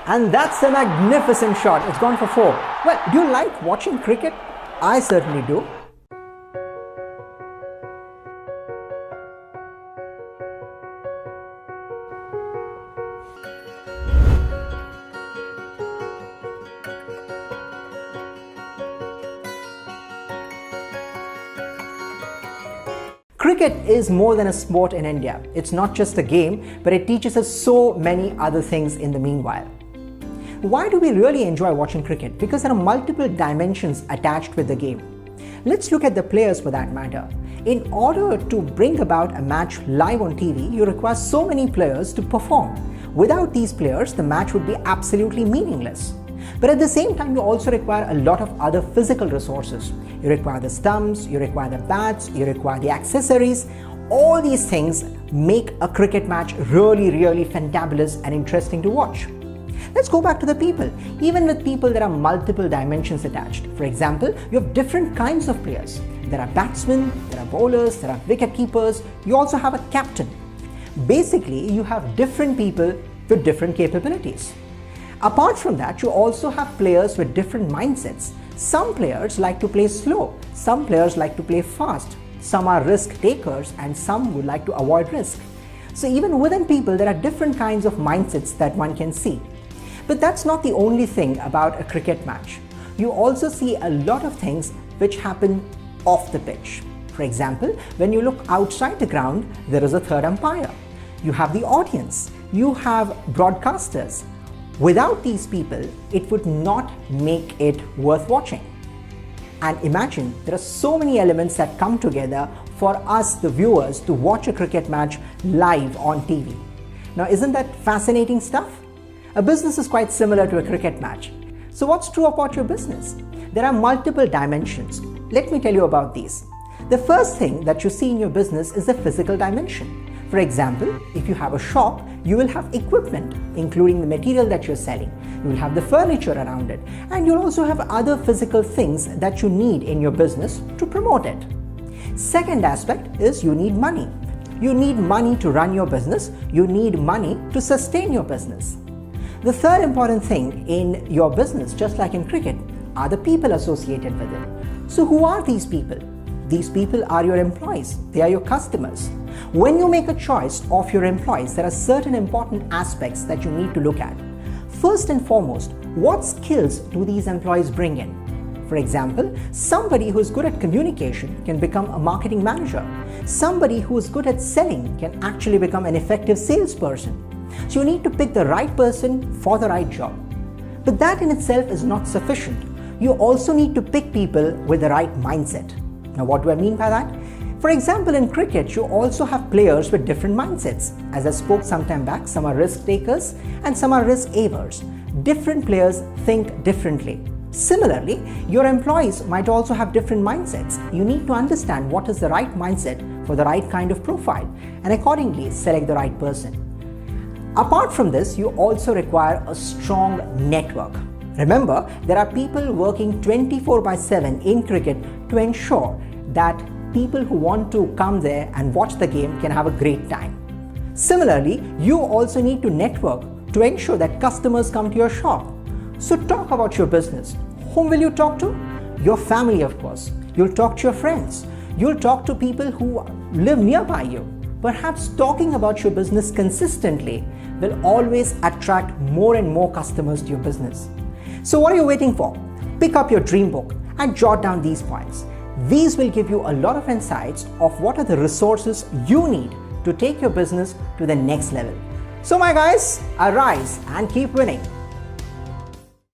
And that's a magnificent shot. It's gone for 4. Well, do you like watching cricket? I certainly do. Cricket is more than a sport in India. It's not just a game, but it teaches us so many other things in the meanwhile. Why do we really enjoy watching cricket? Because there are multiple dimensions attached with the game. Let's look at the players for that matter. In order to bring about a match live on TV, you require so many players to perform. Without these players, the match would be absolutely meaningless. But at the same time, you also require a lot of other physical resources. You require the stumps, you require the bats, you require the accessories. All these things make a cricket match really fantabulous and interesting to watch. Let's go back to the people. Even with people, there are multiple dimensions attached. For example, you have different kinds of players. There are batsmen, there are bowlers, there are wicket keepers. You also have a captain. Basically, you have different people with different capabilities. Apart from that, you also have players with different mindsets. Some players like to play slow, some players like to play fast, some are risk takers, and some would like to avoid risk. So even within people, there are different kinds of mindsets that one can see. But that's not the only thing about a cricket match. You also see a lot of things which happen off the pitch. For example, when you look outside the ground, there is a third umpire. You have the audience, you have broadcasters. Without these people, it would not make it worth watching. And imagine, there are so many elements that come together for us, the viewers, to watch a cricket match live on TV. Now, isn't that fascinating stuff? A business is quite similar to a cricket match. So what's true about your business? There are multiple dimensions. Let me tell you about these. The first thing that you see in your business is the physical dimension. For example, if you have a shop, you will have equipment, including the material that you're selling. You will have the furniture around it, and you'll also have other physical things that you need in your business to promote it. Second aspect is you need money. You need money to run your business. You need money to sustain your business. The third important thing in your business, just like in cricket, are the people associated with it. So who are these people? These people are your employees. They are your customers. When you make a choice of your employees, there are certain important aspects that you need to look at. First and foremost, what skills do these employees bring in? For example, somebody who is good at communication can become a marketing manager. Somebody who is good at selling can actually become an effective salesperson. So you need to pick the right person for the right job. But that in itself is not sufficient. You also need to pick people with the right mindset. Now, what do I mean by that? For example, in cricket, you also have players with different mindsets. As I spoke some time back, some are risk takers and some are risk averse. Different players think differently. Similarly, your employees might also have different mindsets. You need to understand what is the right mindset for the right kind of profile and accordingly select the right person. Apart from this, you also require a strong network. Remember, there are people working 24/7 in cricket to ensure that people who want to come there and watch the game can have a great time. Similarly, you also need to network to ensure that customers come to your shop. So talk about your business. Whom will you talk to? Your family, of course. You'll talk to your friends. You'll talk to people who live nearby you. Perhaps talking about your business consistently will always attract more and more customers to your business. So what are you waiting for? Pick up your dream book and jot down these points. These will give you a lot of insights of what are the resources you need to take your business to the next level. So my guys, arise and keep winning.